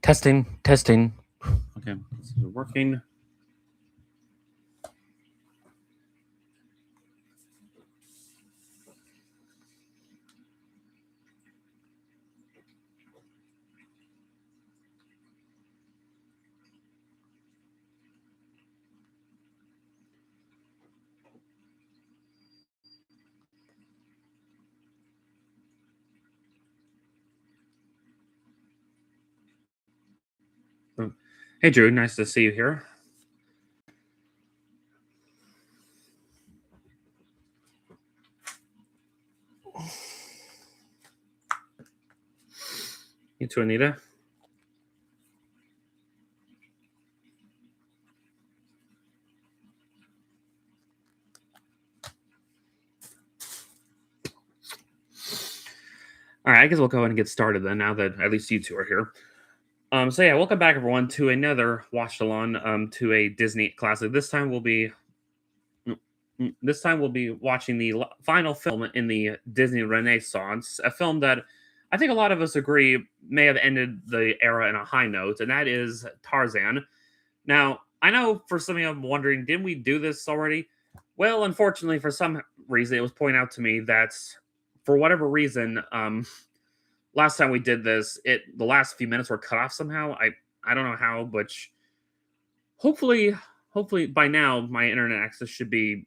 Testing, testing. Okay, this is working. Hey, Drew, nice to see you here. You too, Anita. All right, I guess we'll go ahead and get started then. Now that at least you two are here. So yeah, welcome back everyone to another watch along to a Disney classic. This time we'll be watching the final film in the Disney Renaissance, a film that I think a lot of us agree may have ended the era in a high note, and that is Tarzan. Now, I know for some of you I'm wondering, didn't we do this already? Well, unfortunately, for some reason, it was pointed out to me that for whatever reason, last time we did this, the last few minutes were cut off somehow. I don't know how, but hopefully, hopefully by now my internet access should be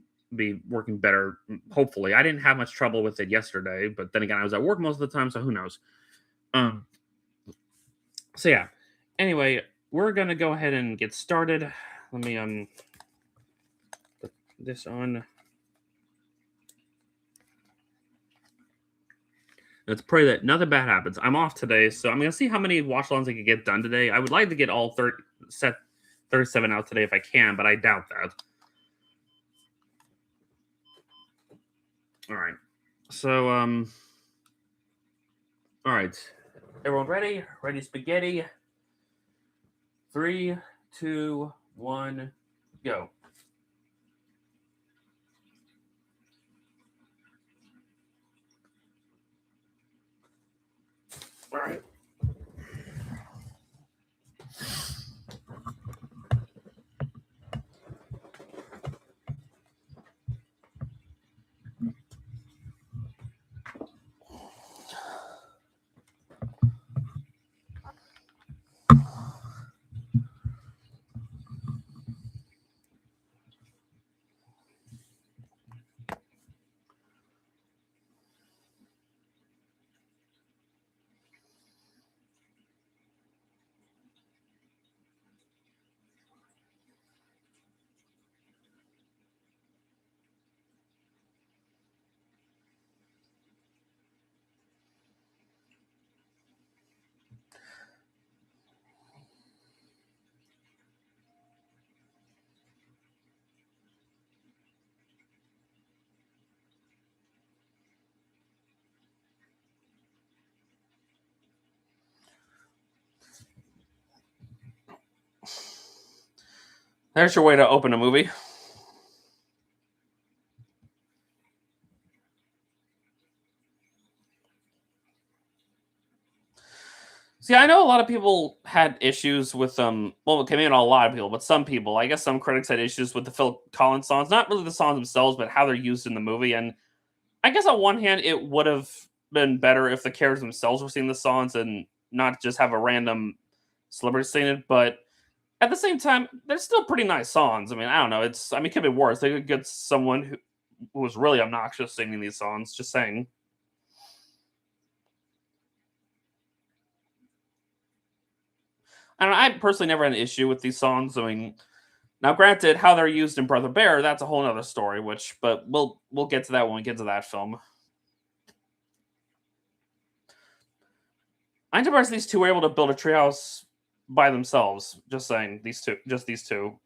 working better. Hopefully, I didn't have much trouble with it yesterday, but then again, I was at work most of the time, so who knows? Um, so yeah. Anyway, we're gonna go ahead and get started. Let me put this on. Let's pray that nothing bad happens. I'm off today, so I'm gonna see how many watch alongs I can get done today. I would like to get all 37 out today if I can, but I doubt that. All right. So all right. Everyone ready? Ready spaghetti? 3, 2, 1, go. All right. There's your way to open a movie. See, I know a lot of people had issues with well, it came in a lot of people, but some people, I guess some critics had issues with the Phil Collins songs. Not really the songs themselves, but how they're used in the movie. And I guess on one hand, it would have been better if the characters themselves were singing the songs and not just have a random celebrity sing it. But at the same time, they're still pretty nice songs. I mean, I don't know. It could be worse. They could get someone who was really obnoxious singing these songs. Just saying. I don't know. I personally never had an issue with these songs. I mean, now granted, how they're used in Brother Bear, that's a whole other story. But we'll get to that when we get to that film. I'm surprised these two were able to build a treehouse by themselves. Just saying, just these two.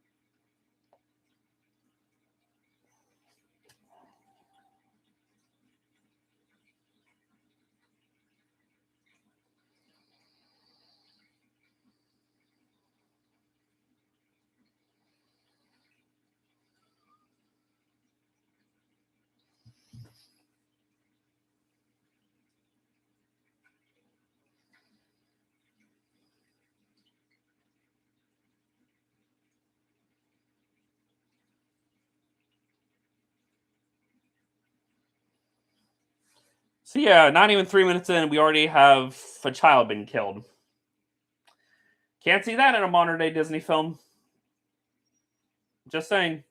So yeah, not even 3 minutes in, we already have a child being killed. Can't see that in a modern day Disney film. Just saying.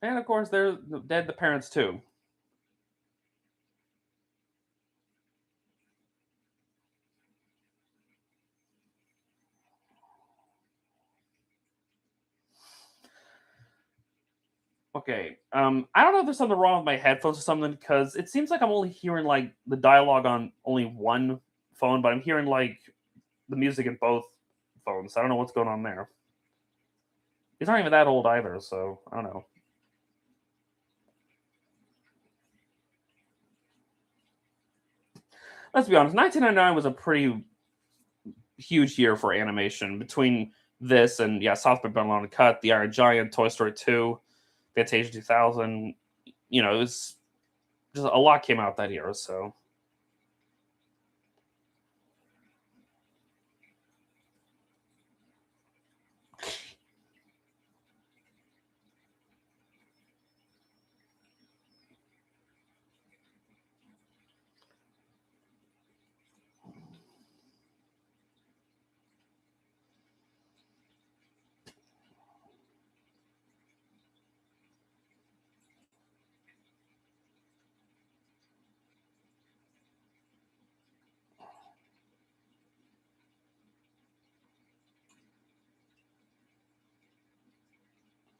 And of course, they're dead the parents too. Okay. I don't know if there's something wrong with my headphones or something because it seems like I'm only hearing like the dialogue on only one phone, but I'm hearing like the music in both phones. I don't know what's going on there. He's not even that old either, so I don't know. Let's be honest, 1999 was a pretty huge year for animation between this and yeah, South Park: Been Alone Cut, The Iron Giant, Toy Story 2, Fantasia 2000. You know, it was just a lot came out that year. So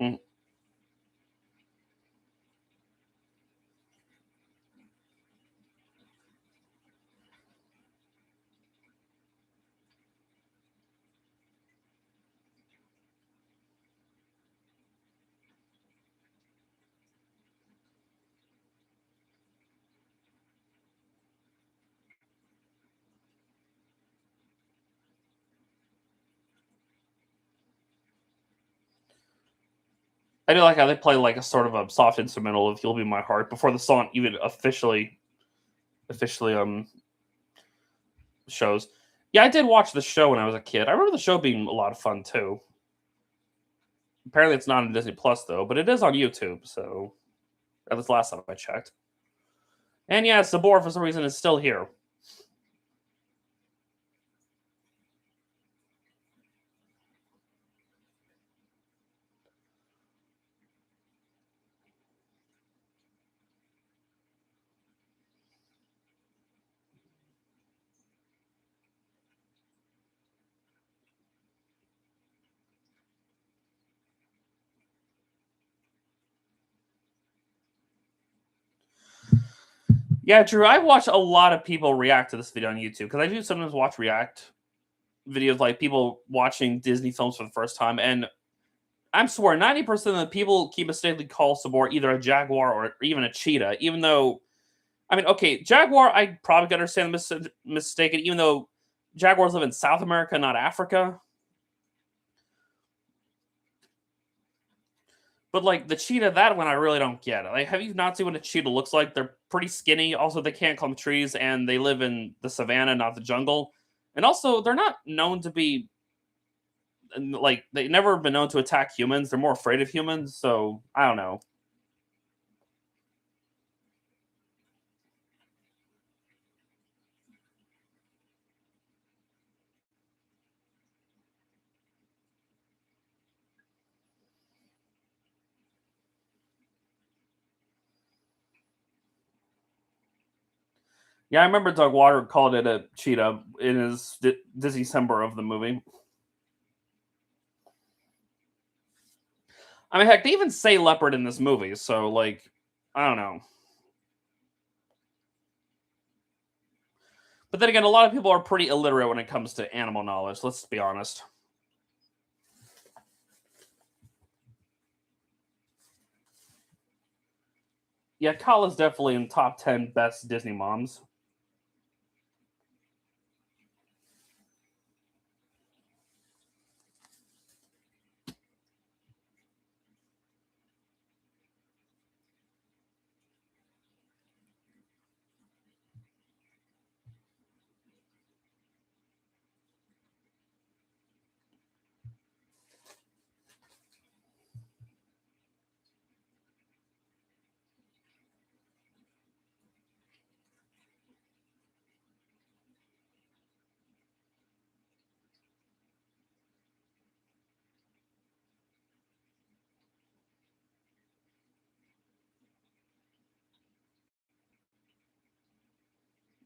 mm, I do like how they play like a sort of a soft instrumental of "You'll Be My Heart" before the song even officially shows. Yeah, I did watch the show when I was a kid. I remember the show being a lot of fun too. Apparently, it's not on Disney Plus though, but it is on YouTube. So that was the last time I checked. And yeah, Sabor for some reason is still here. Yeah, Drew. I watch a lot of people react to this video on YouTube because I do sometimes watch react videos like people watching Disney films for the first time, and I'm swear 90% of the people keep mistakenly call Sabor either a jaguar or even a cheetah, even though I mean, okay, jaguar I probably can understand the mistaken, even though jaguars live in South America, not Africa. But like the cheetah, that one I really don't get. Like, have you not seen what a cheetah looks like? They're pretty skinny. Also, they can't climb trees, and they live in the savannah, not the jungle. And also, they're not known to be like they never been known to attack humans. They're more afraid of humans. So I don't know. Yeah, I remember Doug Water called it a cheetah in his Disney-cember of the movie. I mean, heck, they even say leopard in this movie, so, like, I don't know. But then again, a lot of people are pretty illiterate when it comes to animal knowledge, let's be honest. Yeah, Kala's definitely in top 10 best Disney moms.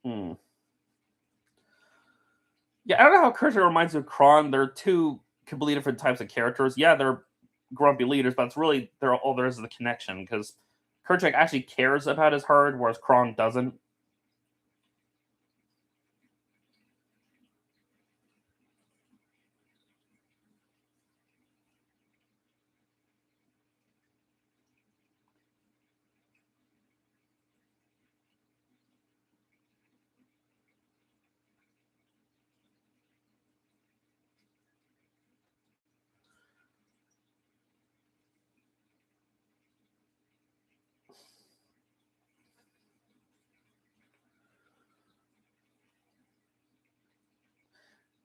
Hmm. Yeah, I don't know how Kershaw reminds me of Kron. They're two completely different types of characters. Yeah, they're grumpy leaders, but it's really they're all there is the connection because Kerchak actually cares about his herd, whereas Kron doesn't.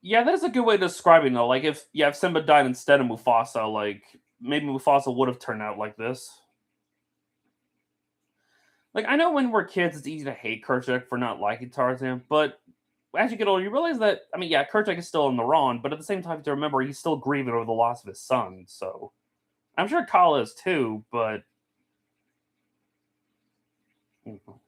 Yeah, that is a good way of describing though. Like if Simba died instead of Mufasa, like maybe Mufasa would have turned out like this. Like I know when we're kids, it's easy to hate Kerchak for not liking Tarzan, but as you get older, you realize that I mean, yeah, Kerchak is still in the wrong, but at the same time, you have to remember he's still grieving over the loss of his son. So I'm sure Kala is too, but Mhm.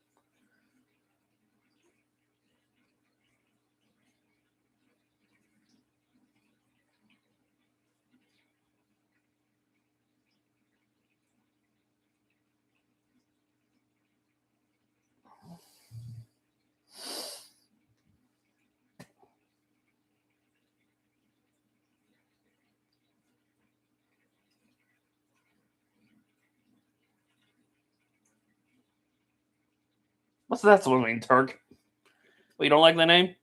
What's that supposed to mean, Turk? Well, you don't like the name?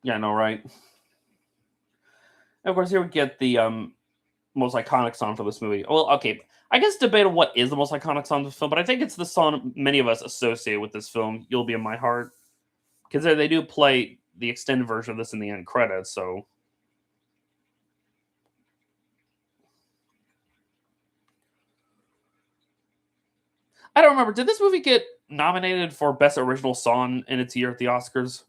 Yeah, no, right. And of course, here we get the most iconic song for this movie. Well, okay, I guess debate on what is the most iconic song of the film, but I think it's the song many of us associate with this film, "You'll Be in My Heart," because they do play the extended version of this in the end credits. So I don't remember. Did this movie get nominated for Best Original Song in its year at the Oscars?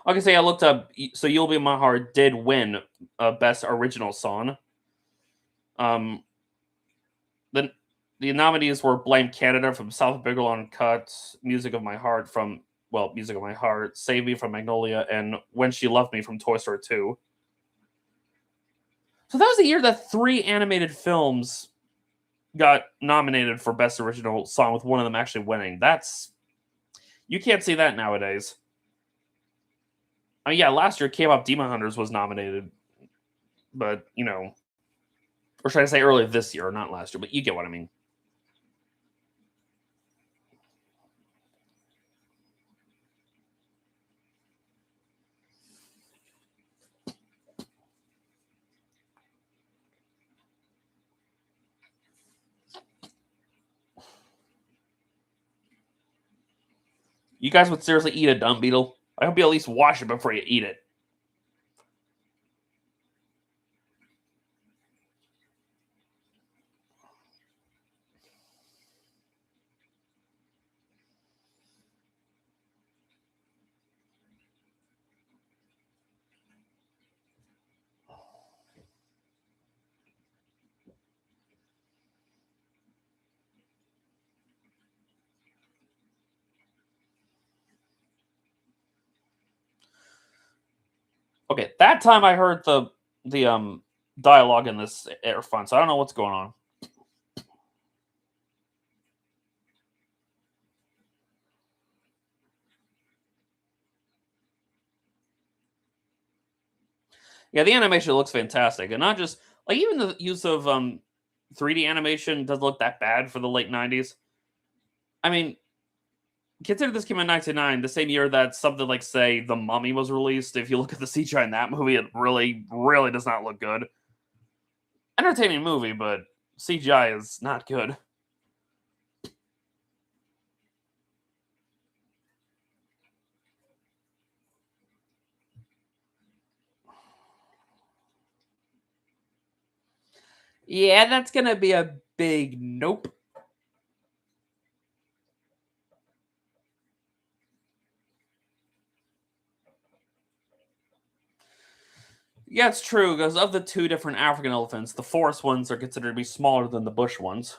Okay, so yeah, I looked up. So "You'll Be My Heart" did win best original song. Um, the the nominees were "Blame Canada" from South Bigelow Uncut, "Music of My Heart" from "Music of My Heart," "Save Me" from Magnolia, and "When She Loved Me" from Toy Story 2. So that was the year that three animated films got nominated for best original song, with one of them actually winning. That's You can't see that nowadays. I mean, yeah, last year K-pop Demon Hunters was nominated, but or should I say earlier this year, not last year, but you get what I mean. You guys would seriously eat a dung beetle? I hope you at least wash it before you eat it. Okay, that time I heard the dialogue in this air fun, so I don't know what's going on. Yeah, the animation looks fantastic, and not just like even the use of 3D animation doesn't look that bad for the late '90s. I mean, consider this came out in '99, the same year that something like, say, The Mummy was released. If you look at the CGI in that movie, it really, really does not look good. Entertaining movie, but CGI is not good. Yeah, that's gonna be a big nope. Yeah, it's true, because of the two different African elephants, the forest ones are considered to be smaller than the bush ones.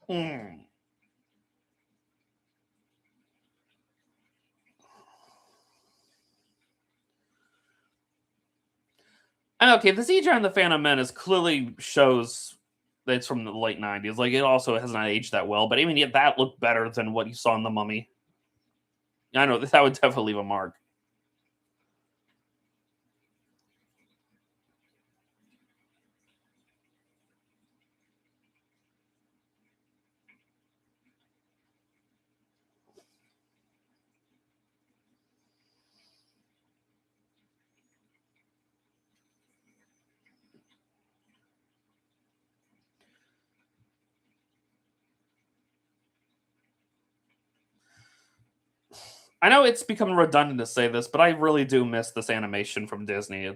Hmm. And okay, the CGI in the Phantom Menace clearly shows that it's from the late '90s. Like, it also has not aged that well, but even yet that looked better than what you saw in The Mummy. I know that would definitely leave a mark. I know it's becoming redundant to say this, but I really do miss this animation from Disney.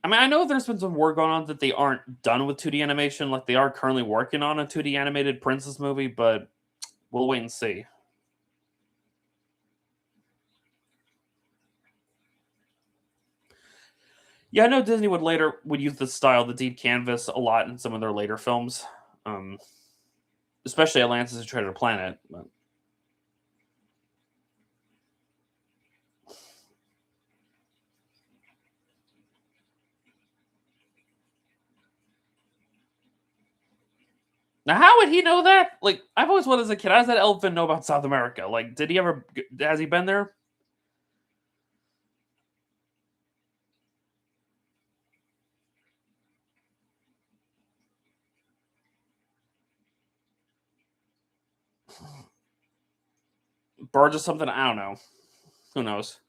I mean, I know there's been some work going on that they aren't done with 2D animation, like they are currently working on a 2D animated princess movie, but we'll wait and see. Yeah, I know Disney would use the style, the deep canvas, a lot in some of their later films, um, especially Atlantis: and Treasure Planet. But now, how would he know that? Like, I've always wondered as a kid, how does that elephant know about South America? Like, did he ever? Has he been there? Birds or something? I don't know. Who knows?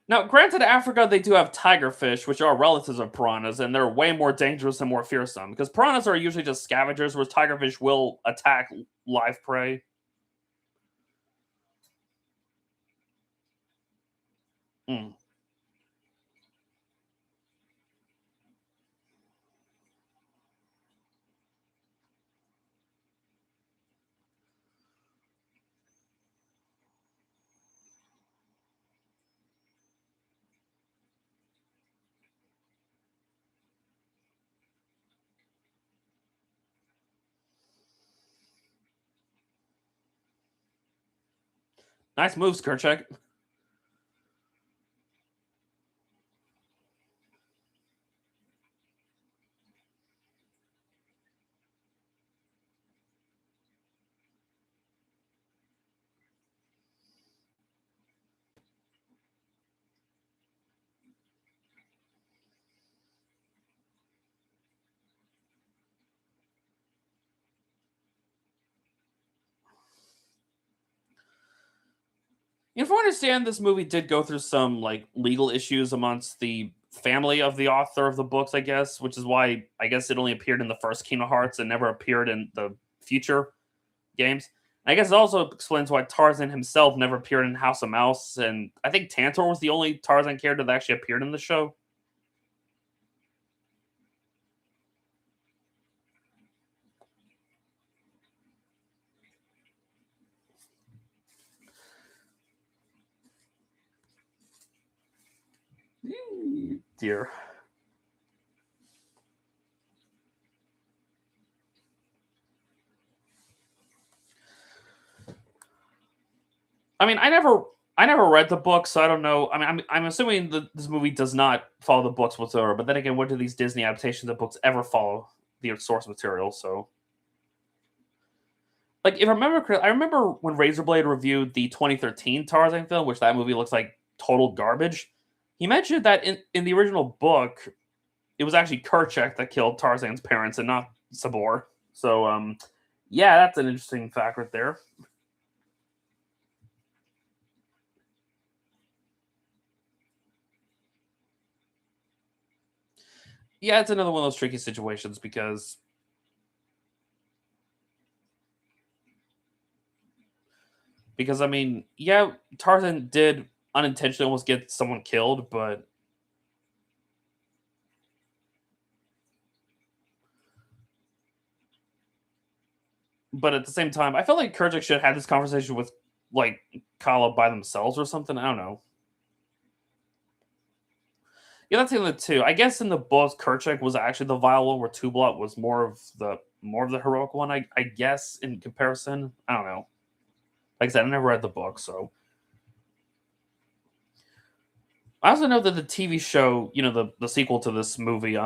Now, granted, Africa, they do have tigerfish, which are relatives of piranhas, and they're way more dangerous and more fearsome. Because piranhas are usually just scavengers, whereas tigerfish will attack live prey. Mm, nice moves, Kerchak. If I understand, this movie did go through some like legal issues amongst the family of the author of the books, I guess, which is why I guess it only appeared in the first Kingdom Hearts and never appeared in the future games. I guess it also explains why Tarzan himself never appeared in House of Mouse, and I think Tantor was the only Tarzan character that actually appeared in the show. Dear. I mean, I never read the book, so I don't know. I mean, I'm assuming that this movie does not follow the books whatsoever. But then again, what do these Disney adaptations of books ever follow the source material? So, like, if I remember correctly, I remember when Razorblade reviewed the 2013 Tarzan film, which that movie looks like total garbage. He mentioned that in the original book, it was actually Kerchak that killed Tarzan's parents and not Sabor. So, yeah, that's an interesting fact right there. Yeah, it's another one of those tricky situations because I mean, yeah, Tarzan did unintentionally almost get someone killed, but at the same time, I felt like Kerchak should have had this conversation with like Kala by themselves or something. I don't know. Yeah, that's the other two. I guess in the books, Kerchak was actually the vile one, where Tublat was more of the heroic one. I guess in comparison, I don't know. Like I said, I never read the book, so I also know that the TV show, the sequel to this movie,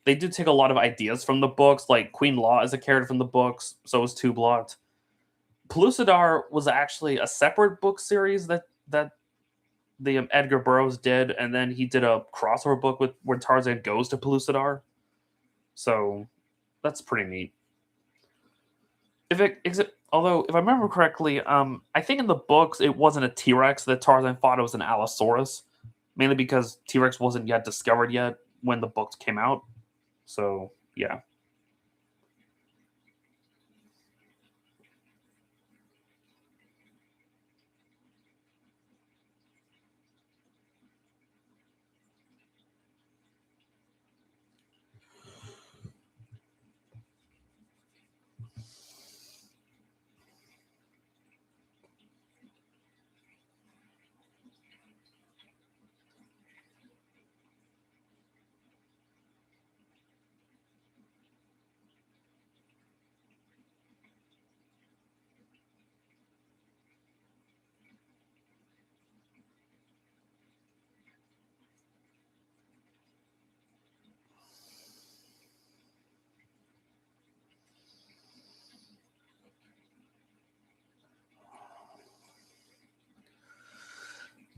they do take a lot of ideas from the books. Like Queen Law is a character from the books, so is Tublat. Pellucidar was actually a separate book series that the Edgar Burroughs did, and then he did a crossover book with where Tarzan goes to Pellucidar. So that's pretty neat. Although if I remember correctly, I think in the books it wasn't a T Rex that Tarzan fought; it was an Allosaurus, mainly because T Rex wasn't yet discovered yet when the books came out. So yeah.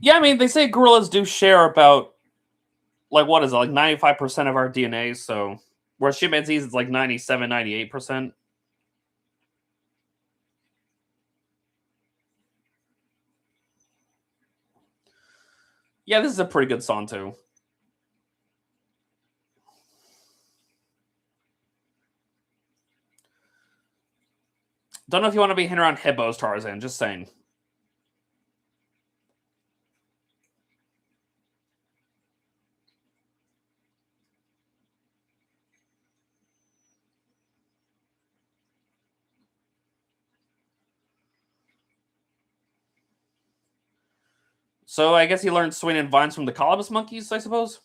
Yeah, I mean, they say gorillas do share about like what is it, like 95% of our DNA, so whereas chimpanzees it's like 97, 98%. Yeah, this is a pretty good song too. Don't know if you want to be hanging around hippos, Tarzan. Just saying. So I guess he learned swinging vines from the colobus monkeys, I suppose.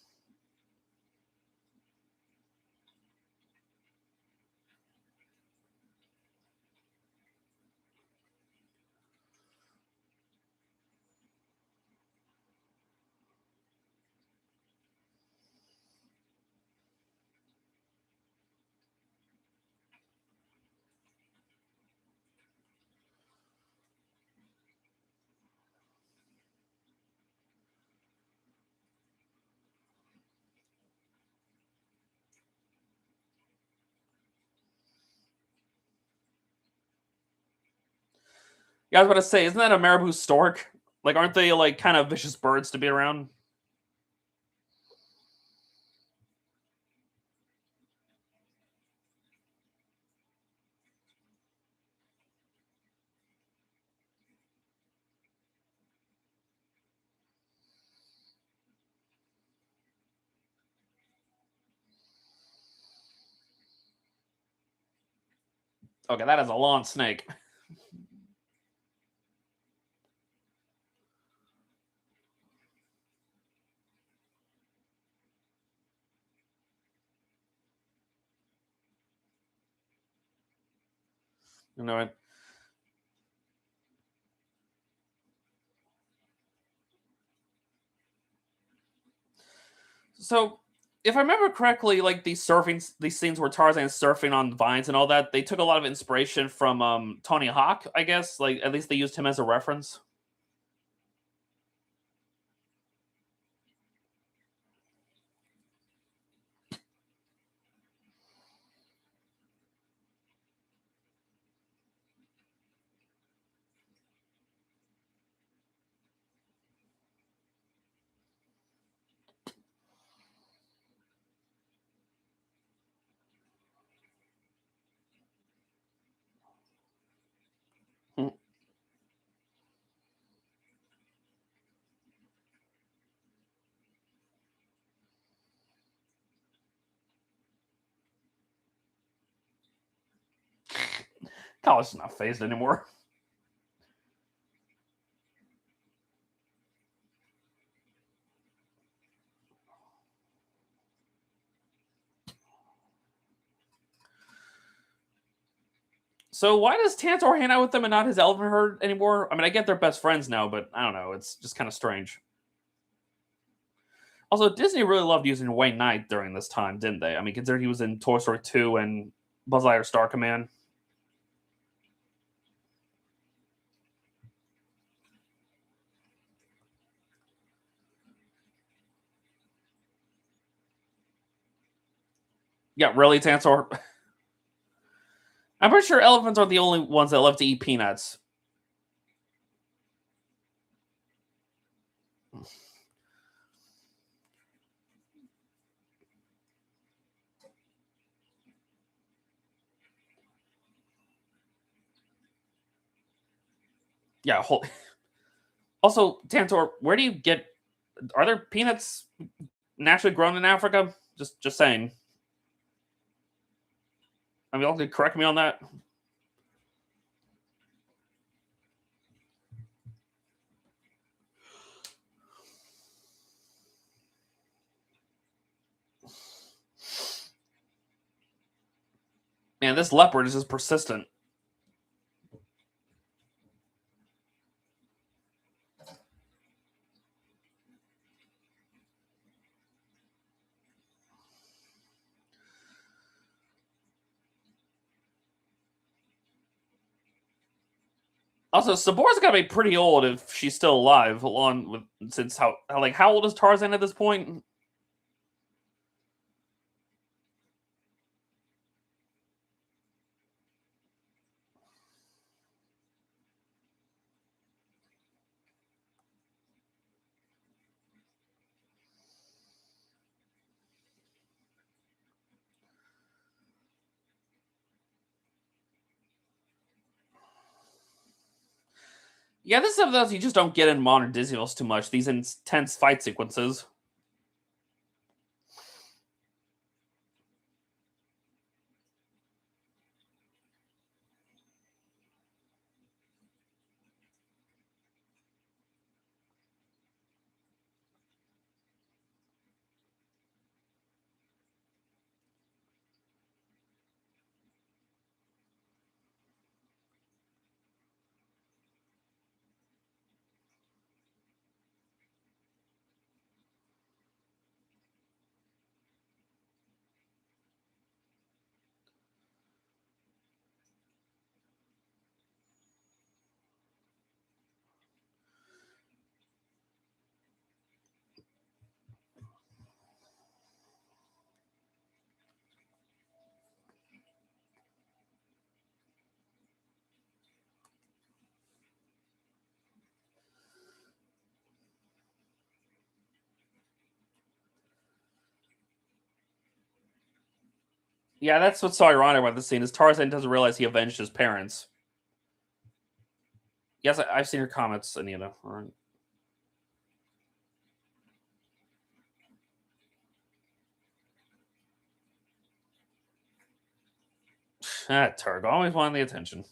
Yeah, I was about to say, isn't that a marabou stork? Like, aren't they like kind of vicious birds to be around? Okay, that is a long snake. You know it. So, if I remember correctly, like these scenes where Tarzan's surfing on vines and all that, they took a lot of inspiration from Tony Hawk, I guess. Like, at least they used him as a reference. Hmm. College is not phased anymore. So why does Tantor hang out with them and not his elephant herd anymore? I mean, I get they're best friends now, but I don't know. It's just kind of strange. Also, Disney really loved using Wayne Knight during this time, didn't they? I mean, considering he was in Toy Story 2 and Buzz Lightyear Star Command. Yeah, really, Tantor? I'm pretty sure elephants are the only ones that love to eat peanuts. Yeah. Also, Tantor, where do you get? Are there peanuts naturally grown in Africa? Just saying. I mean, y'all could correct me on that. Man, this leopard is just persistent. Also, Sabor's got to be pretty old if she's still alive. Along with since how old is Tarzan at this point? Yeah, this is some of those you just don't get in modern Disney films too much. These intense fight sequences. Yeah, that's what's so ironic about this scene is Tarzan doesn't realize he avenged his parents. Yes, I've seen your comments, Anita. All right. Ah, Turg always wanting the attention.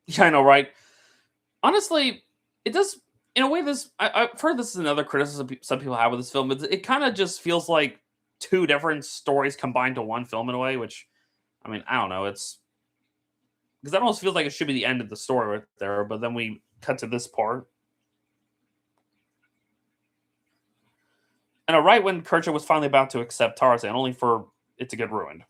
Yeah, I know, right? Honestly, it does in a way. I've heard this is another criticism some people have with this film. It kind of just feels like two different stories combined to one film in a way. Which, I mean, I don't know. It's because that almost feels like it should be the end of the story right there. But then we cut to this part, and right when Kercha was finally about to accept Tarzan, only for it to get ruined.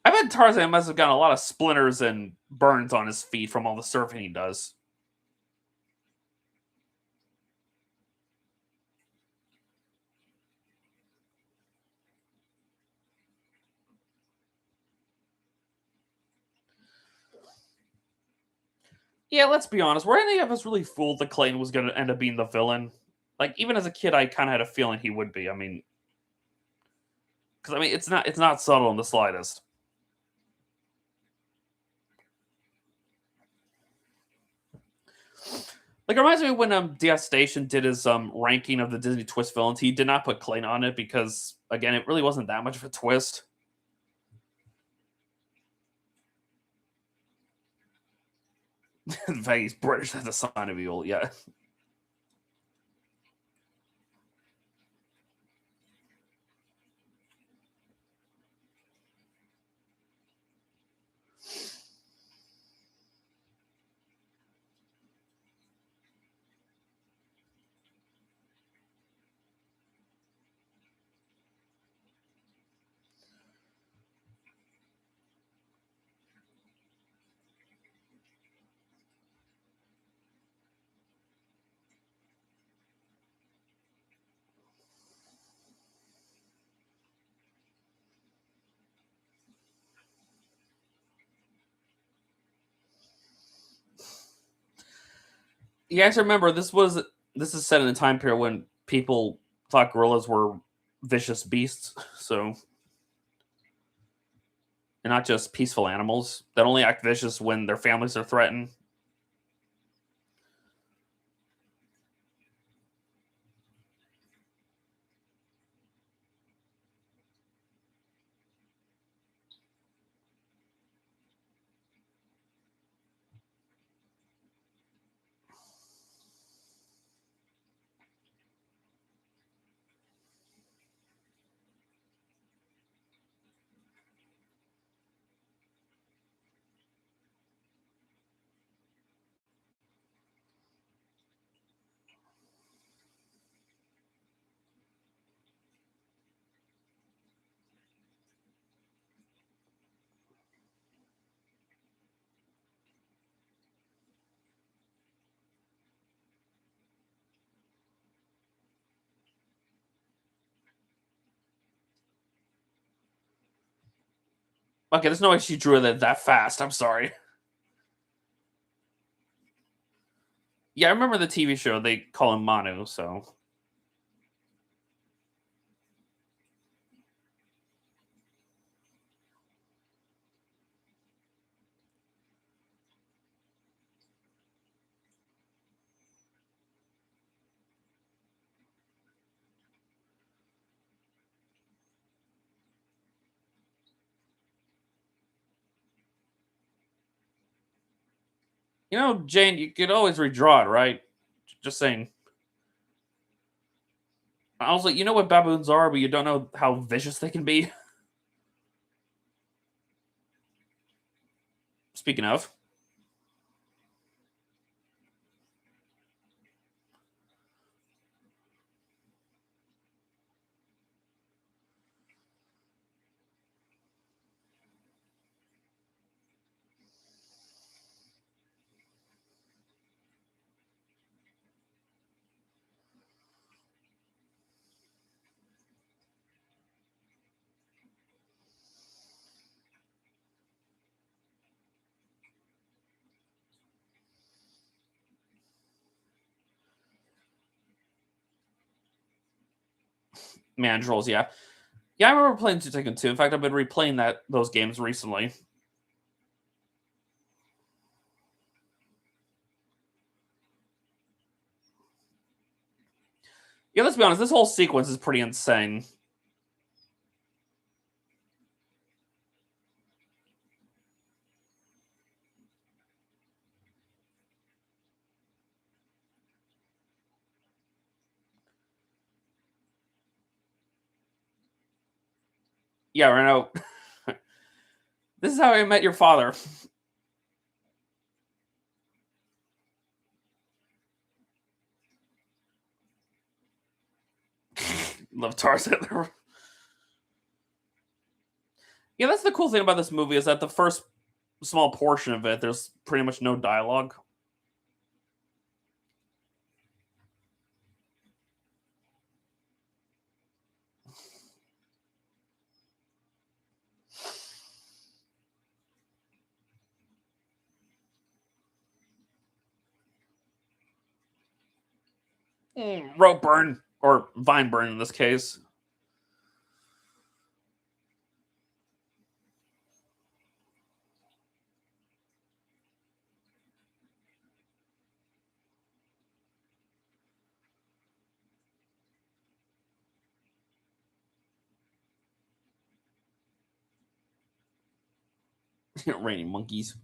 I bet Tarzan must have gotten a lot of splinters and burns on his feet from all the surfing he does. Yeah, let's be honest. Were any of us really fooled that Clayton was going to end up being the villain? Like, even as a kid, I kind of had a feeling he would be. I mean, because it's not subtle in the slightest. Like, it reminds me of when DS Station did his ranking of the Disney twist villains. He did not put Clayton on it because, again, it really wasn't that much of a twist. In fact, he's British. That's a sign of evil. Yeah. You guys remember this is set in a time period when people thought gorillas were vicious beasts. So and not just peaceful animals that only act vicious when their families are threatened. Okay, there's no way she drew that fast. I'm sorry. Yeah, I remember the TV show. They call him Manu. So Jane, you could always redraw it, right? Just saying. I was like, you know what baboons are, but you don't know how vicious they can be. Speaking of, mandrills, yeah. Yeah, I remember playing Tekken 2. In fact, I've been replaying those games recently. Yeah, let's be honest, this whole sequence is pretty insane. Yeah, Reno. This is how I met your father. Love Tarzan. Yeah, that's the cool thing about this movie is that the first small portion of it, there's pretty much no dialogue. Rope burn or vine burn in this case. Raining monkeys.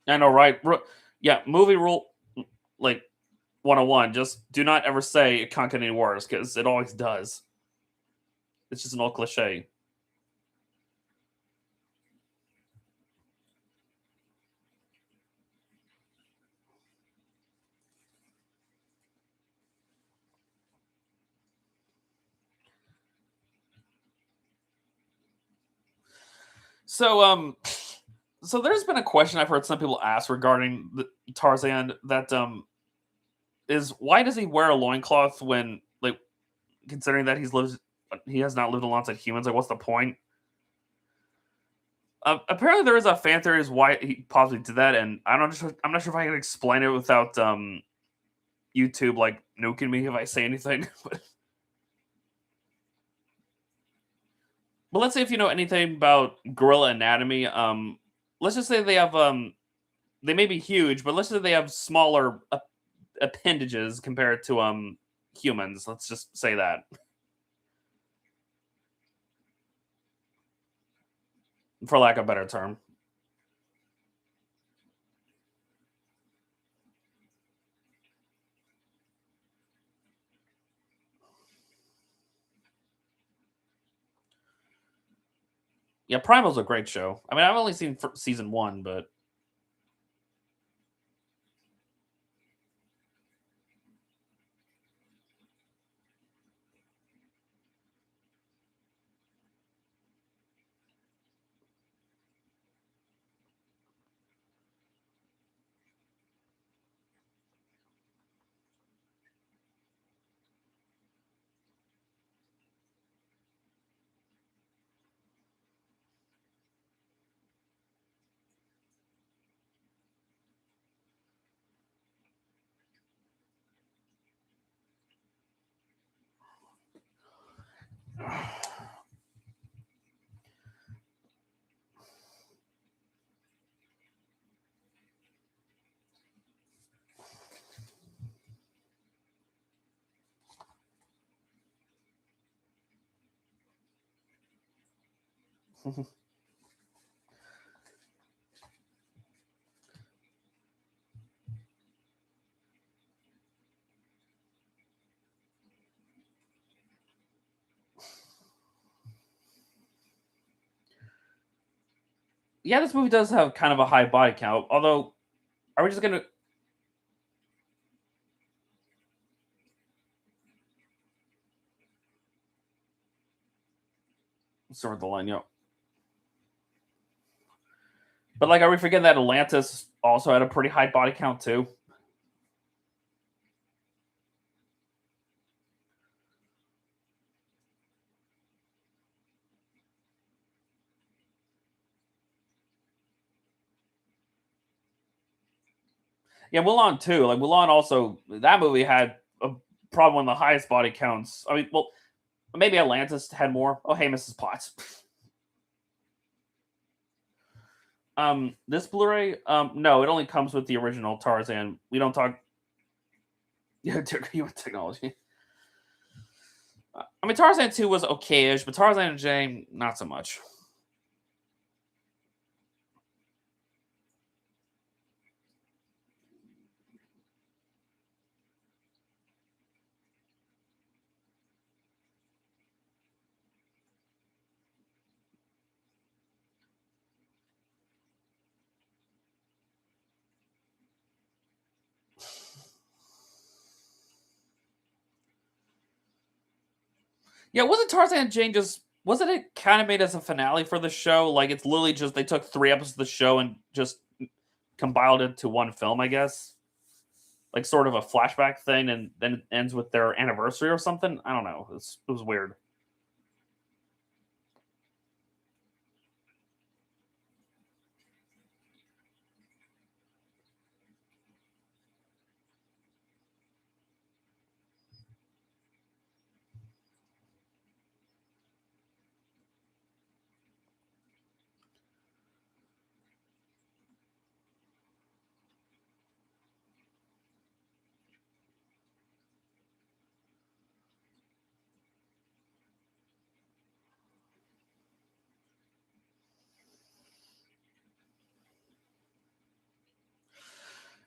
I know, right? Yeah, movie rule like 101. Just do not ever say it can't get any worse because it always does. It's just an old cliche. So so there's been a question I've heard some people ask regarding the Tarzan that is why does he wear a loincloth when like considering that he has not lived alongside humans, like what's the point? Apparently there is a fan theory as why he possibly did that, and I'm not sure if I can explain it without YouTube like nuking me if I say anything. But let's say if you know anything about gorilla anatomy, let's just say they have they may be huge, but let's say they have smaller appendages compared to humans. Let's just say that, for lack of a better term. Yeah, Primal's a great show. I mean, I've only seen season one, but yeah, this movie does have kind of a high body count. Although, are we just gonna sort the line? But like, are we forgetting that Atlantis also had a pretty high body count too? Yeah, Mulan too. Like Mulan also, that movie had probably one of the highest body counts. I mean, well, maybe Atlantis had more. Oh, hey, Mrs. Potts. This Blu-ray, no, it only comes with the original Tarzan. We don't talk. Yeah, human technology. I mean, Tarzan 2 was okay-ish, but Tarzan and Jane, not so much. Yeah, wasn't Tarzan and Jane just wasn't it kind of made as a finale for the show? Like it's literally just they took 3 episodes of the show and just compiled it to one film, I guess. Like sort of a flashback thing, and then it ends with their anniversary or something. I don't know. It was weird.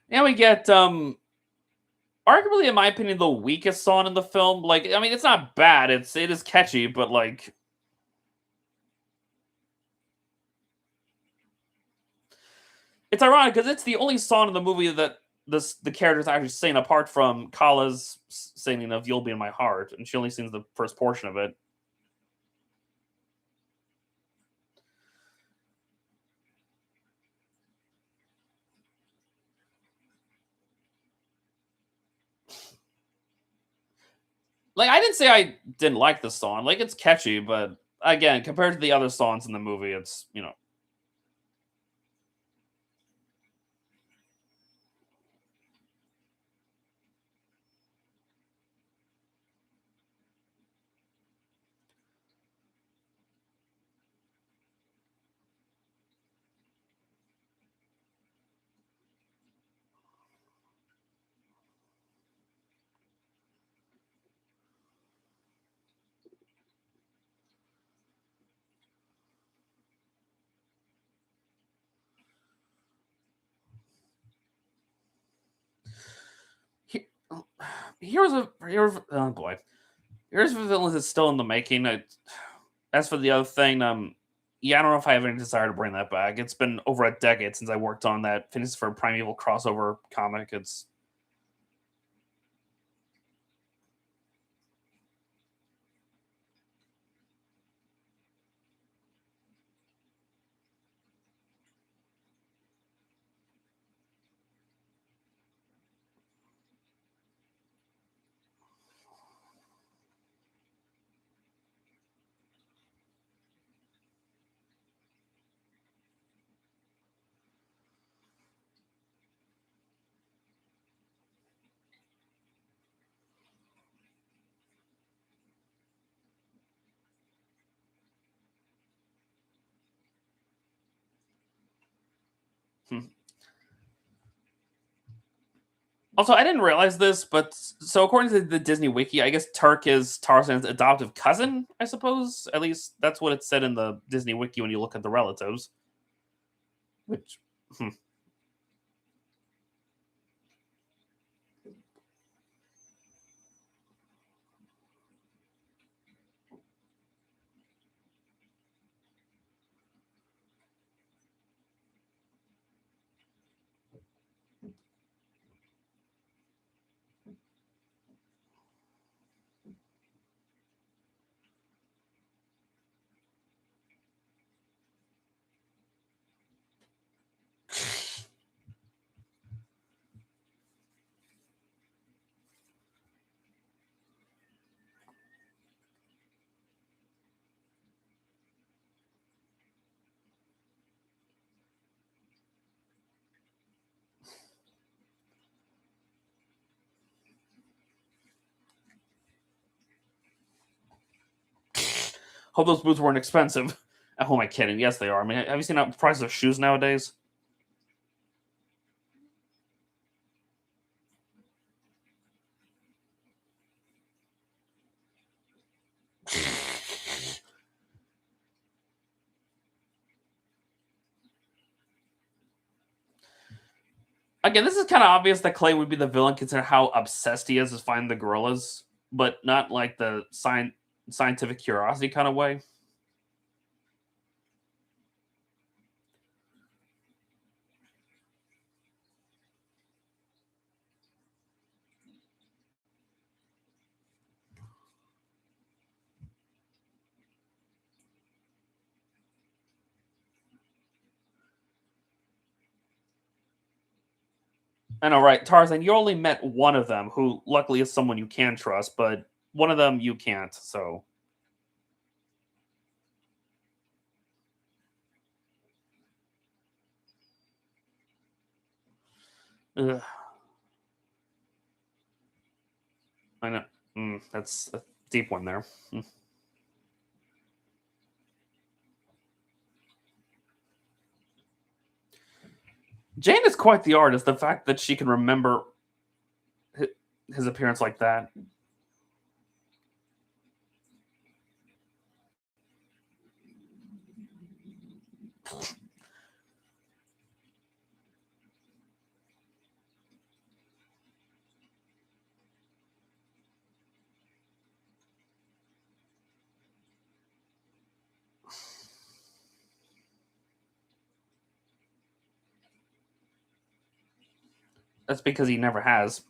Now we get arguably, in my opinion, the weakest song in the film. Like, I mean, it's not bad. It is catchy, but like, it's ironic because it's the only song in the movie that the characters actually sing, apart from Kala's singing of "You'll Be in My Heart," and she only sings the first portion of it. Like, I didn't say I didn't like the song. Like, it's catchy, but again, compared to the other songs in the movie, it's, you know. He- oh boy. Here's the Villains is still in the making. As for the other thing, yeah, I don't know if I have any desire to bring that back. It's been over a decade since I worked on that Phineas for Primeval crossover comic. It's hmm. Also, I didn't realize this, but so according to the Disney Wiki, I guess Turk is Tarzan's adoptive cousin. I suppose at least that's what it said in the Disney Wiki when you look at the relatives. Which, hmm. Hope those boots weren't expensive. Who am I kidding? Yes, they are. I mean, have you seen the price of shoes nowadays? Again, this is kind of obvious that Clay would be the villain, considering how obsessed he is with finding the gorillas, but not like the scientific curiosity kind of way. I know, right? Tarzan, you only met one of them, who luckily is someone you can trust, but one of them you can't. So, ugh, I know. That's a deep one there. Mm. Jane is quite the artist. The fact that she can remember hi- his appearance like that. That's because he never has.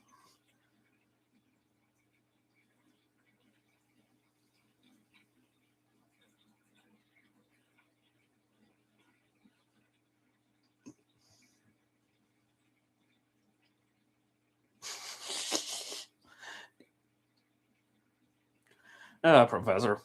Professor.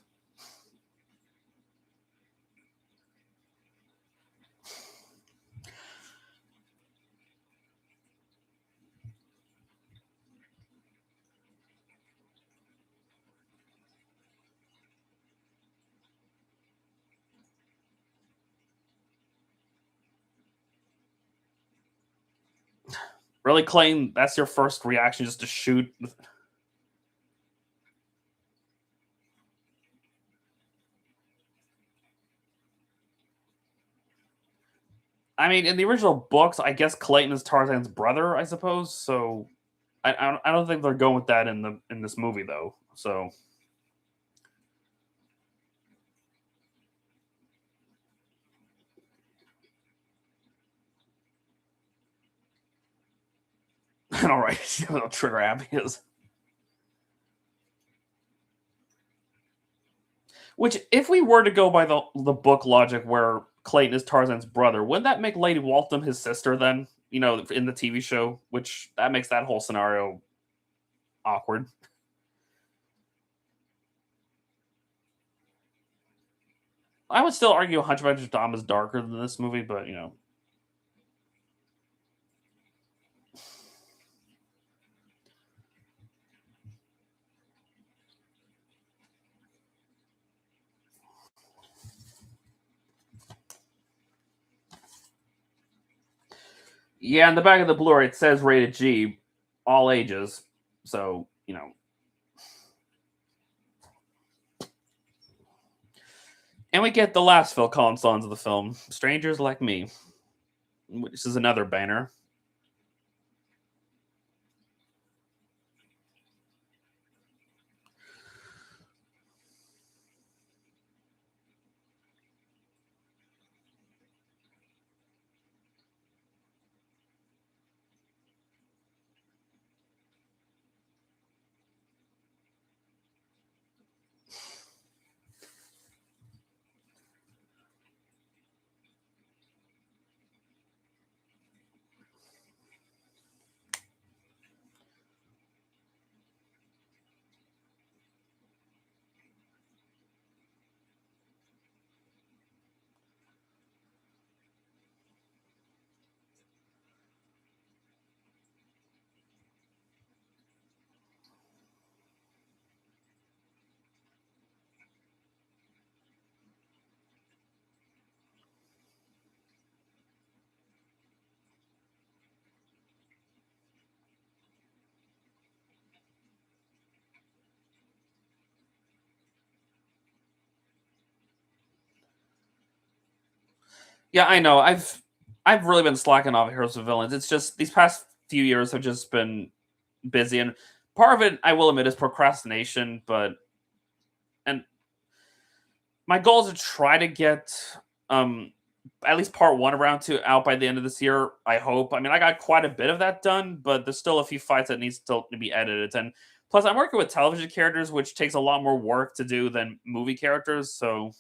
Really, Clayton? That's your first reaction, just to shoot? I mean, in the original books, I guess Clayton is Tarzan's brother, I suppose. So I don't think they're going with that in this movie though. So all right, trigger happy is. Which, if we were to go by the book logic, where Clayton is Tarzan's brother, wouldn't that make Lady Waltham his sister then? In the TV show, which that makes that whole scenario awkward. I would still argue Hunchback of Notre Dame is darker than this movie, but yeah. In the back of the Blu-ray, it says rated G, all ages. So and we get the last Phil Collins songs of the film, "Strangers Like Me," which is another banner. Yeah, I know. I've really been slacking off Heroes and Villains. It's just these past few years have just been busy, and part of it, I will admit, is procrastination. But and my goal is to try to get um at least part one around to out by the end of this year. I hope. I mean, I got quite a bit of that done, but there's still a few fights that needs still to be edited. And plus, I'm working with television characters, which takes a lot more work to do than movie characters. So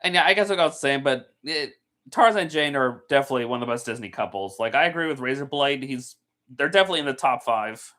and yeah, I guess I got the same, but Tarzan and Jane are definitely one of the best Disney couples. Like, I agree with Razorblade. They're definitely in the top five.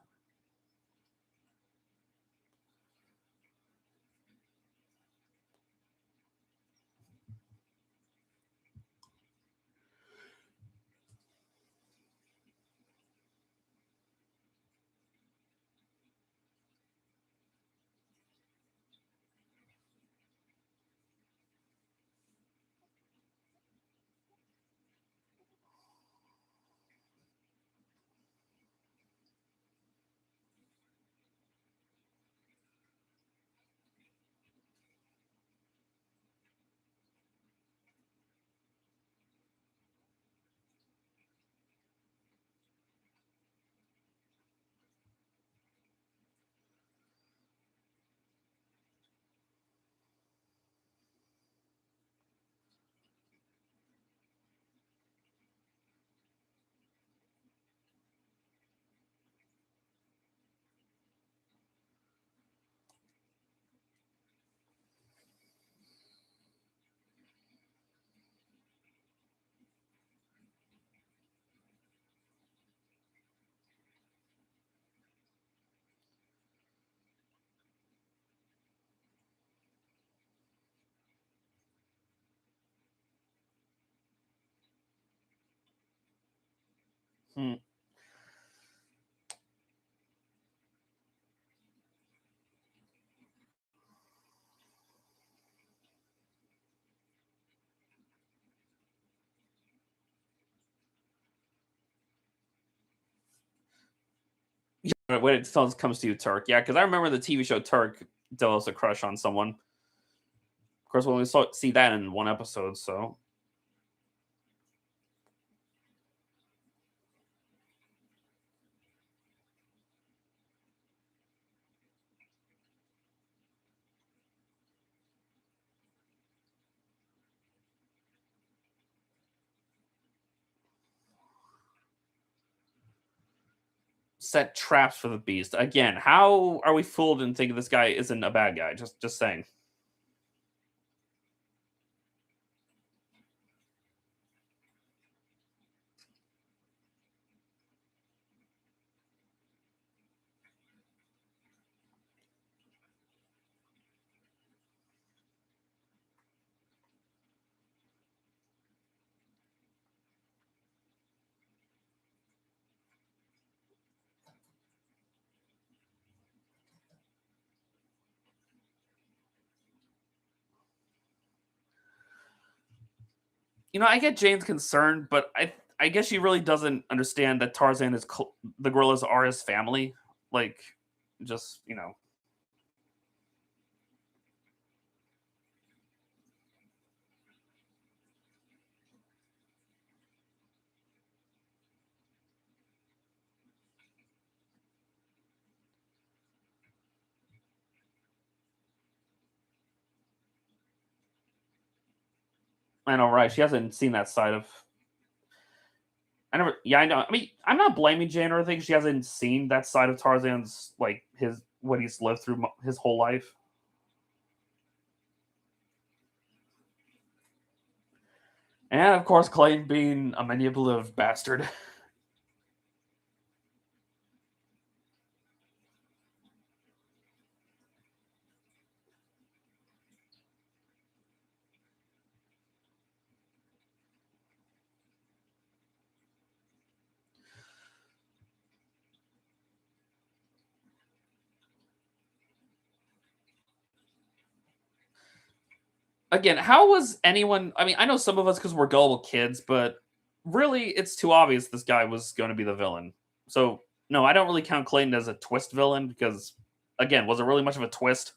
Hmm. When it comes to you, Turk, yeah, because I remember the TV show Turk develops a crush on someone. Of course, when we see that in one episode, so set traps for the beast. Again, how are we fooled and thinking this guy isn't a bad guy? Just saying. I get Jane's concern, but I guess she really doesn't understand that Tarzan is the gorillas are his family. Like, just I know, right? She hasn't seen that side of. I never. Yeah, I know. I mean, I'm not blaming Jane or anything. She hasn't seen that side of Tarzan's, like his what he's lived through his whole life. And of course, Clayton being a manipulative bastard. Again, how was anyone? I mean, I know some of us because we're gullible kids, but really, it's too obvious this guy was going to be the villain. So no, I don't really count Clayton as a twist villain because, again, was it really much of a twist?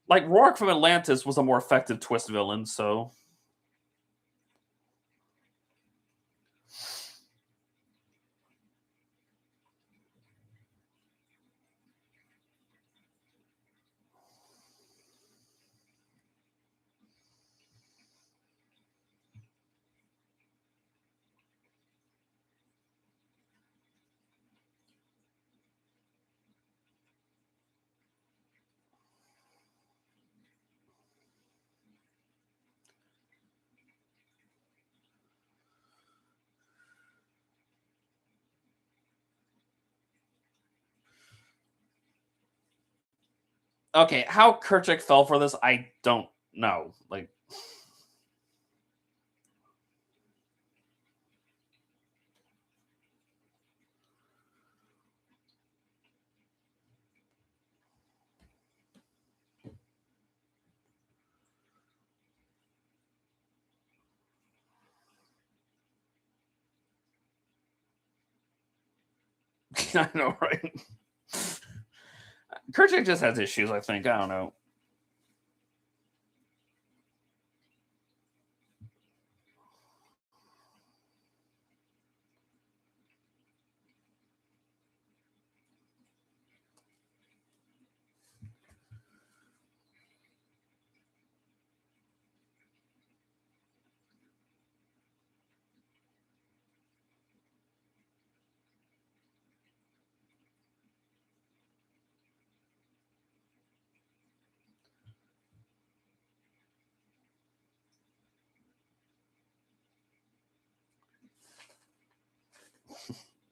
Like Rourke from Atlantis was a more effective twist villain. So okay, how Kerchak fell for this, I don't know. Like, I know, right? Kerchak just has issues. I think I don't know.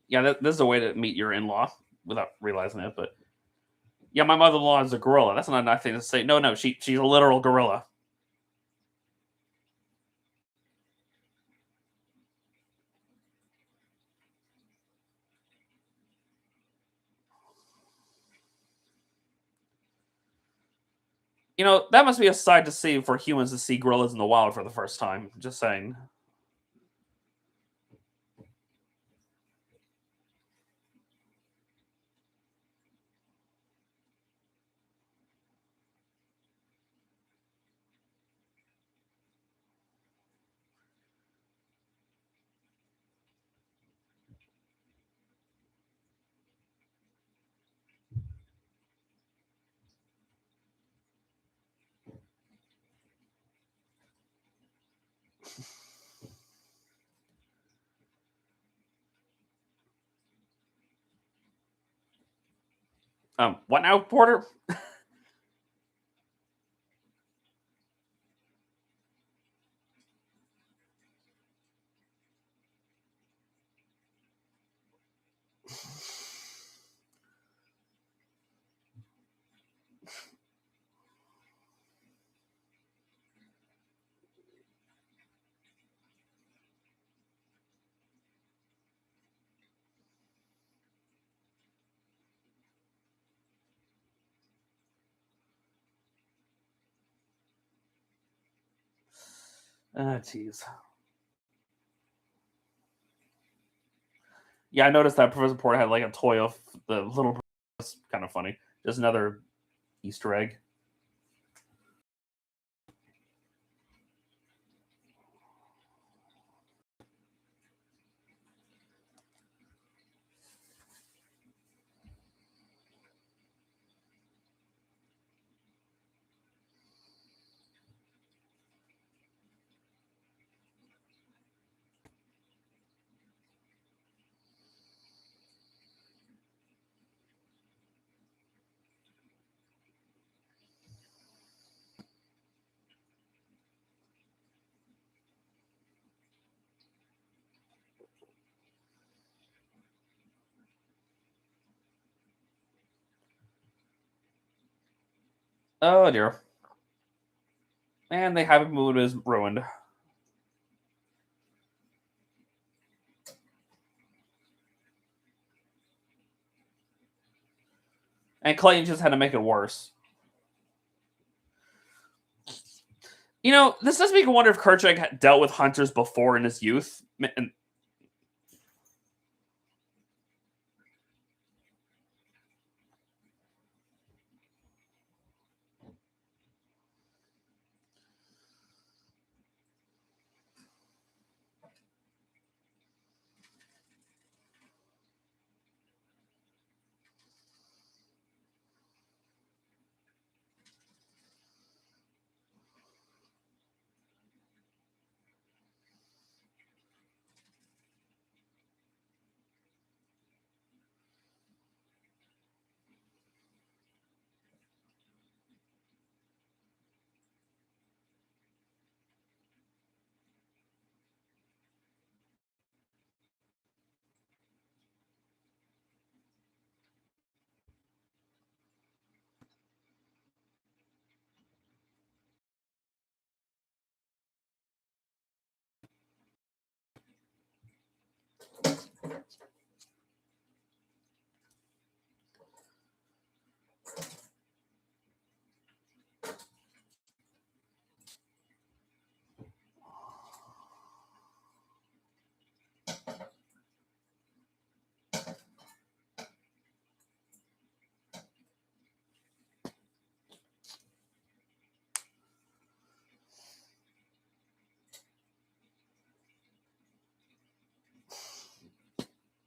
Yeah, this is a way to meet your in-law without realizing it. But yeah, my mother-in-law is a gorilla. That's not a nice thing to say. No, no, she's a literal gorilla. You know, that must be a sight to see for humans to see gorillas in the wild for the first time. Just saying. What now, Porter? Jeez. Yeah, I noticed that Professor Porter had like a toy of the little. That's kind of funny. Just another Easter egg. Oh dear. And they have mood is ruined. And Clayton just had to make it worse. You know, this does make me wonder if Kerchak dealt with hunters before in his youth. And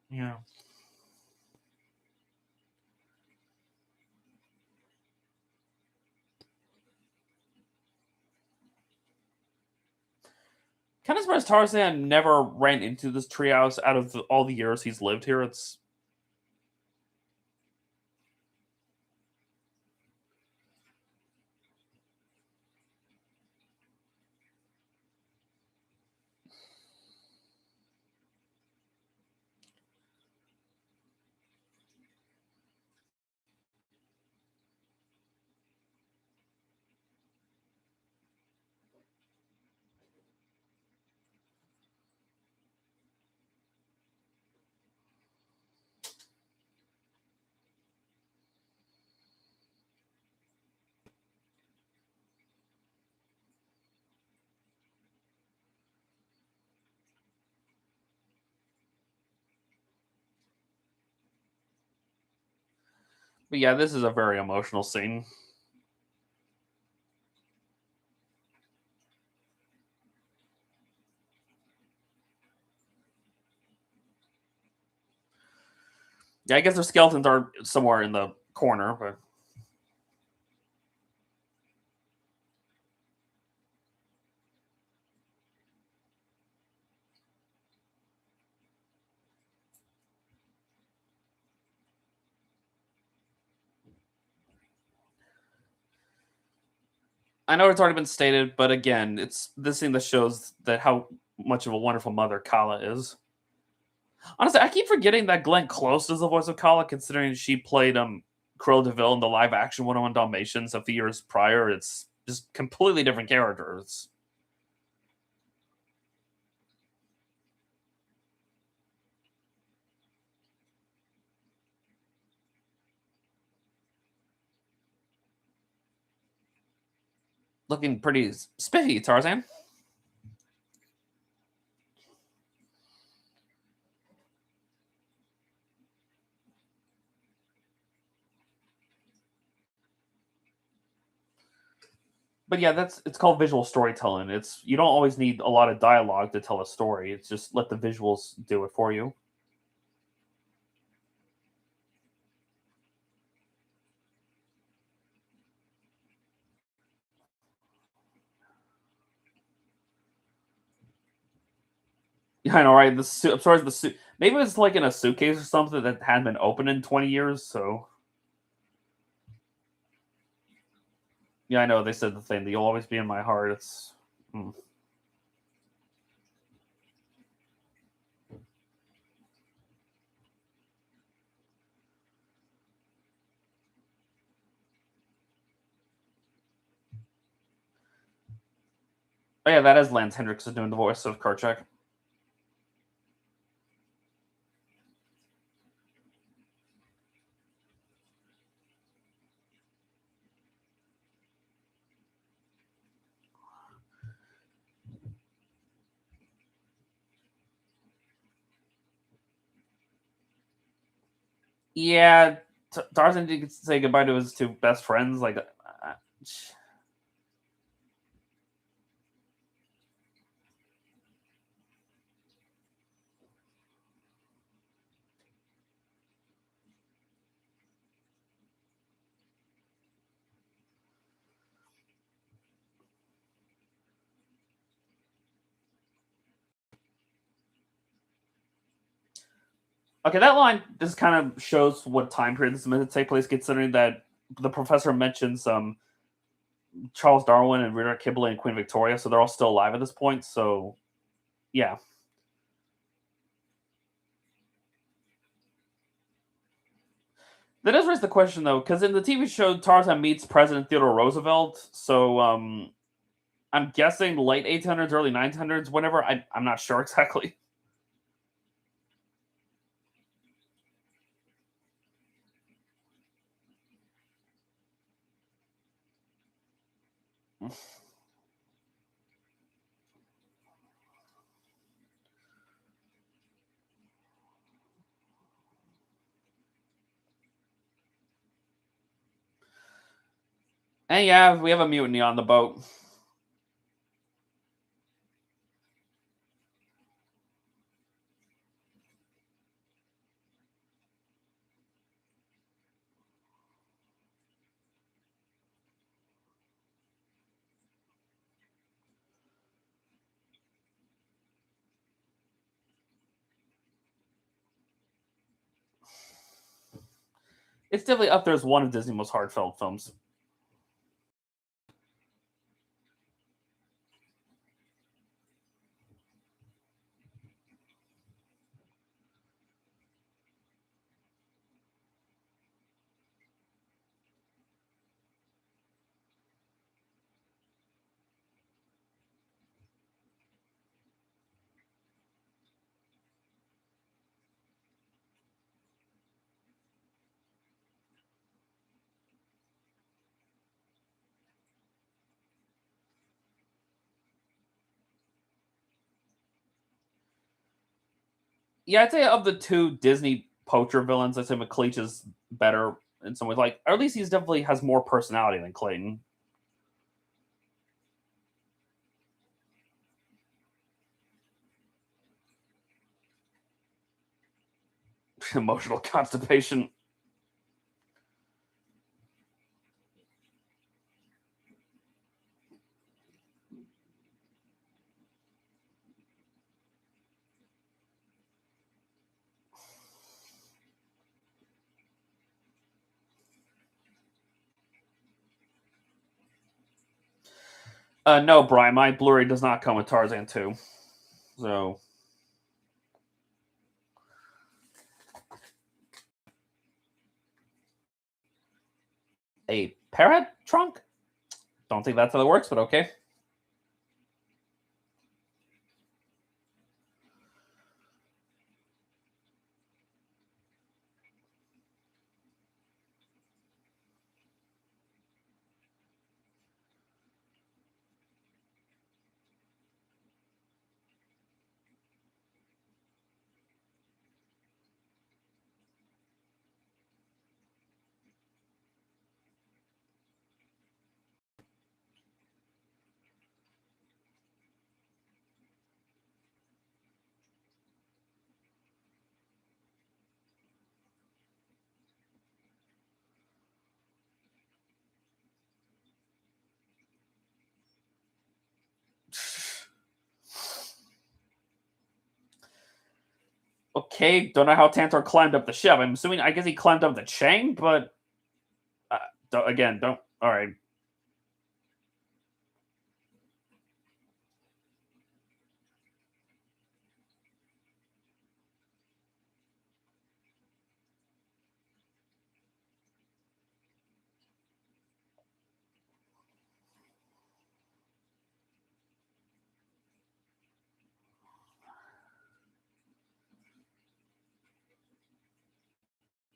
yeah. Kind of surprised Tarzan never ran into this treehouse out of all the years he's lived here. It's But yeah, this is a very emotional scene. Yeah, I guess their skeletons are somewhere in the corner, but I know it's already been stated, but again, it's this scene that shows that how much of a wonderful mother Kala is. Honestly, I keep forgetting that Glenn Close is the voice of Kala, considering she played Cruella de Vil in the live action 101 Dalmatians a few years prior. It's just completely different characters. Looking pretty spiffy, Tarzan. But yeah, it's called visual storytelling. It's you don't always need a lot of dialogue to tell a story. It's just let the visuals do it for you. Yeah, I know, right? The suit. I'm sorry, the suit. Maybe it's like in a suitcase or something that hadn't been opened in 20 years. So yeah, I know they said the thing that you'll always be in my heart. It's hmm. Oh yeah, that is Lance Hendrickson doing the voice of Karchak. Yeah, Tarzan did say goodbye to his two best friends. Like, okay, that line just kind of shows what time period this is meant to take place, considering that the professor mentions Charles Darwin and Rudyard Kipling and Queen Victoria, so they're all still alive at this point. So yeah, that does raise the question though, because in the TV show Tarzan meets President Theodore Roosevelt, so I'm guessing late 1800s, early 1900s, whenever. I'm not sure exactly. And yeah, we have a mutiny on the boat. It's definitely up there as one of Disney's most heartfelt films. Yeah, I'd say of the two Disney poacher villains, I'd say McLeach is better. in some ways. Like, or at least he's definitely has more personality than Clayton. Emotional constipation. No, Brian, my Blu-ray does not come with Tarzan 2. So a parrot trunk? Don't think that's how it works, but okay. Okay, don't know how Tantor climbed up the ship. I'm assuming, I guess he climbed up the chain, but again, don't. All right.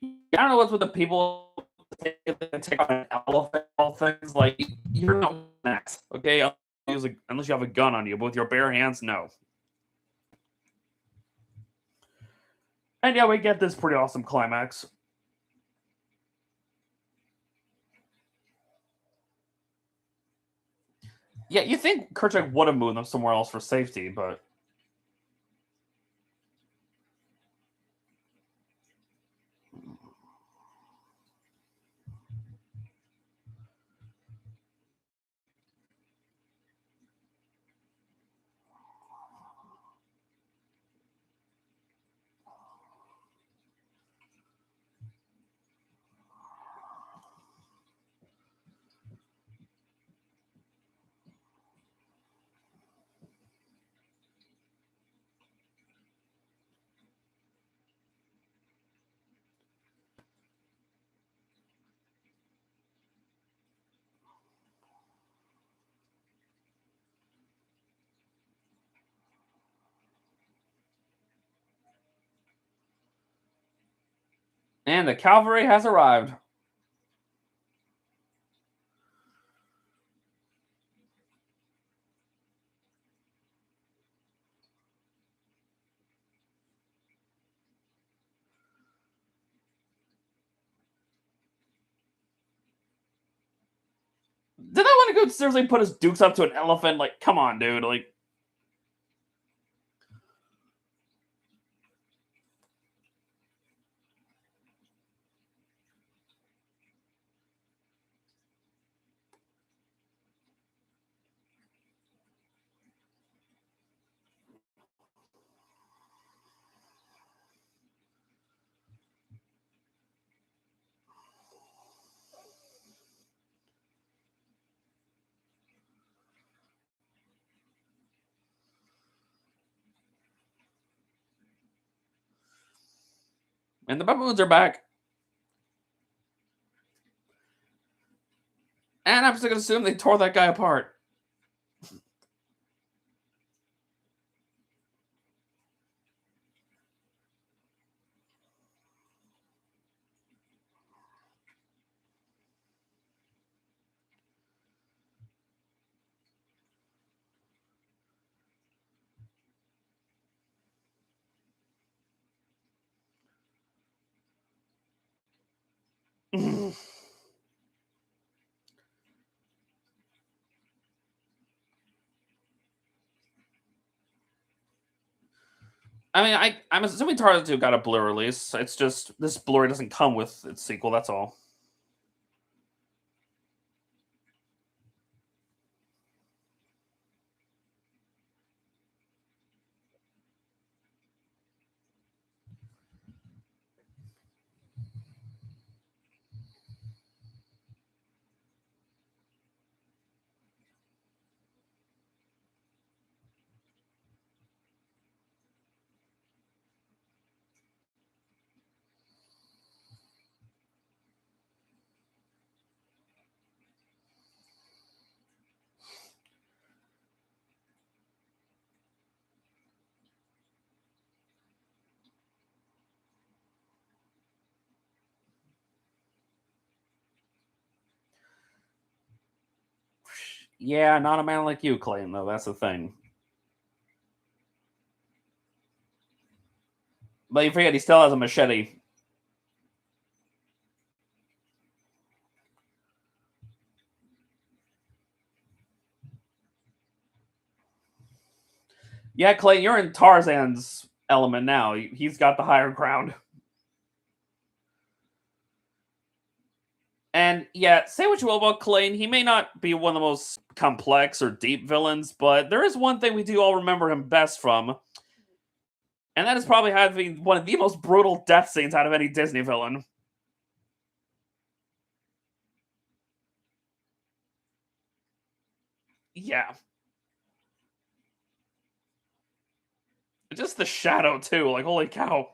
I don't know what's with the people that take on an elephant. All things like you're not max, okay? Unless you have a gun on you, but with your bare hands, no. And yeah, we get this pretty awesome climax. Yeah, you think Kerchak would have moved them somewhere else for safety, but and the cavalry has arrived. Did I want to go seriously put his dukes up to an elephant? Like, come on, dude. Like, and the baboons are back. And I'm just gonna assume they tore that guy apart. I mean, I'm assuming Tarzan 2 got a Blu release. It's just this Blu-ray doesn't come with its sequel. That's all. Yeah, not a man like you, Clayton. Though that's the thing. But you forget he still has a machete. Yeah, Clayton, you're in Tarzan's element now. He's got the higher ground. And yeah, say what you will about Clayton, he may not be one of the most complex or deep villains, but there is one thing we do all remember him best from, and that is probably having one of the most brutal death scenes out of any Disney villain. Yeah. Just the shadow, too. Like, holy cow.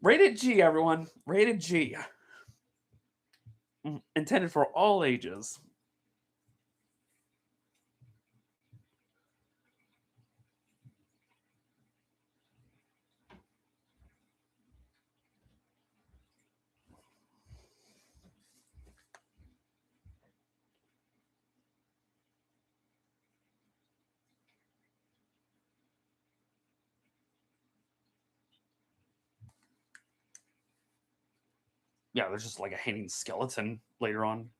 Rated G, everyone. Rated G. Intended for all ages. Yeah, there's just like a hanging skeleton later on.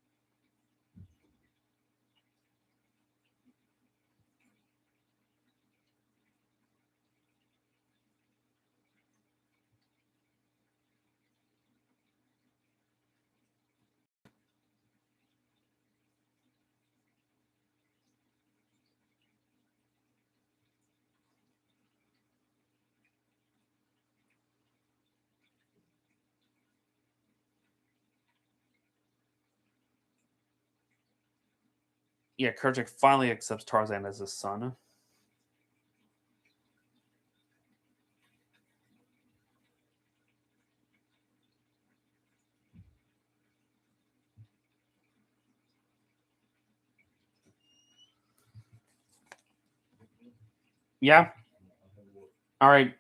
Yeah, Kerchak finally accepts Tarzan as his son. Yeah. All right.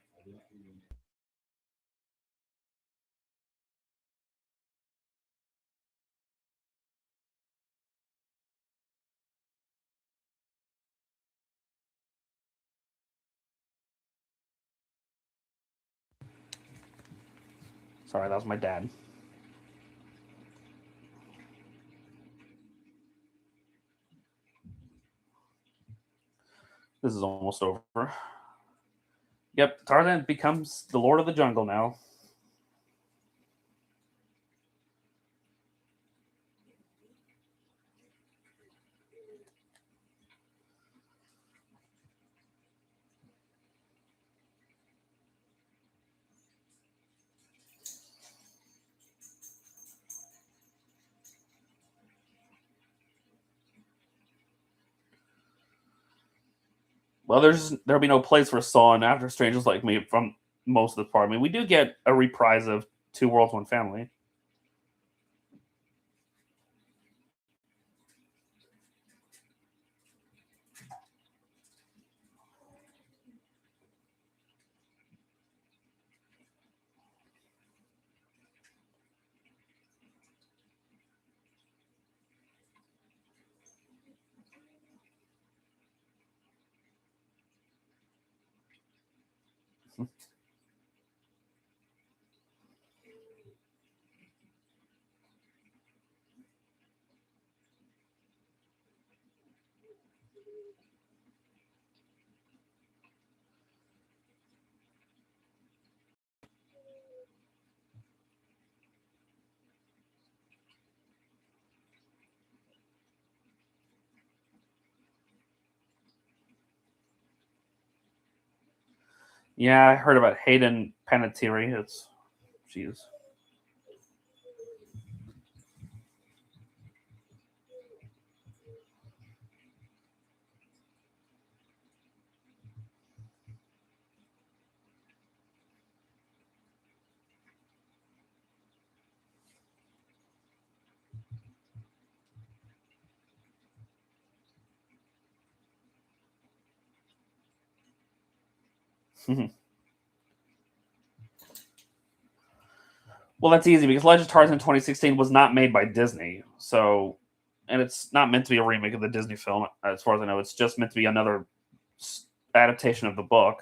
Sorry, that was my dad. This is almost over. Yep, Tarzan becomes the Lord of the Jungle now. Well, there'll be no place for Saw and After Strangers Like Me from most of the part. I mean, we do get a reprise of Two Worlds, One Family. Yeah, I heard about Hayden Panettiere. It's, jeez. Well, that's easy because Legend of Tarzan 2016 was not made by Disney. So, and it's not meant to be a remake of the Disney film, as far as I know. It's just meant to be another adaptation of the book.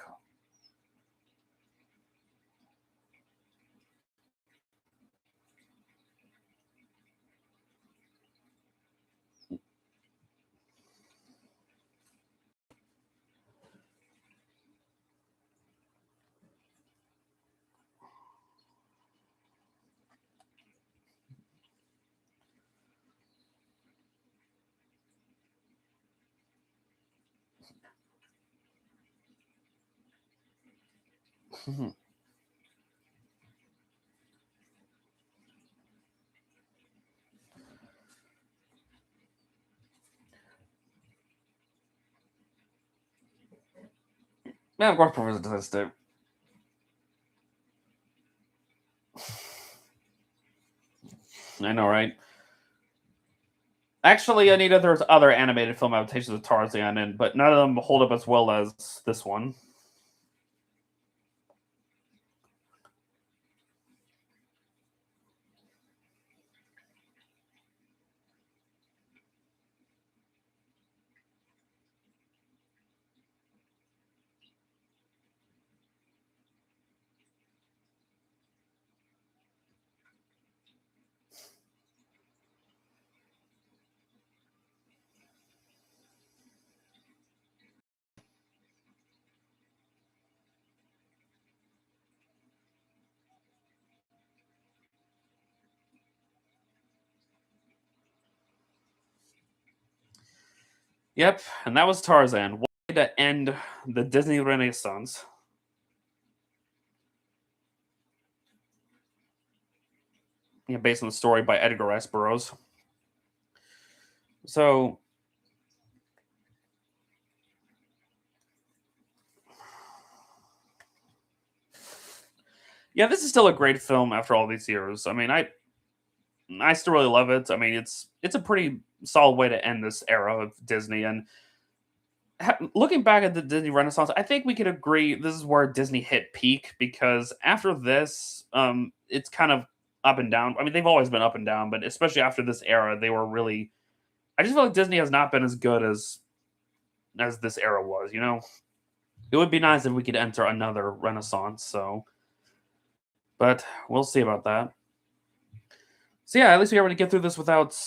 Yeah, of course, Professor Statistic. I know, right? Actually, Anita, there's other animated film adaptations of Tarzan, but none of them hold up as well as this one. Yep, and that was Tarzan. What way to end the Disney Renaissance? Yeah, based on the story by Edgar Rice Burroughs. So, yeah, this is still a great film after all these years. I mean, I still really love it. I mean, it's a pretty solid way to end this era of Disney. And looking back at the Disney Renaissance, I think we could agree this is where Disney hit peak because after this, it's kind of up and down. I mean, they've always been up and down, but especially after this era, they were really. I just feel like Disney has not been as good as this era was. You know, it would be nice if we could enter another Renaissance. So, but we'll see about that. So yeah, at least we were able to get through this without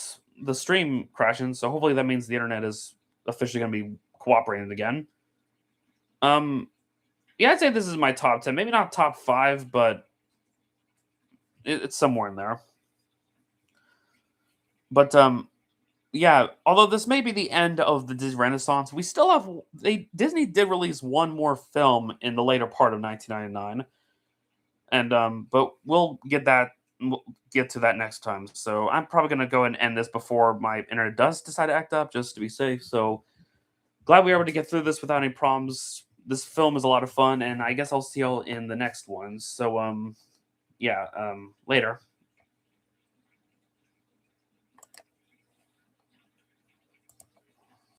the stream crashing. So hopefully that means the internet is officially going to be cooperating again. Um, yeah, I'd say this is my top 10. Maybe not top 5, but it's somewhere in there. But yeah, although this may be the end of the Disney Renaissance, we still have Disney did release one more film in the later part of 1999, and but we'll get to that next time. So I'm probably gonna go and end this before my internet does decide to act up, just to be safe. So glad we were able to get through this without any problems. This film is a lot of fun, and I guess I'll see y'all in the next one. So yeah, later.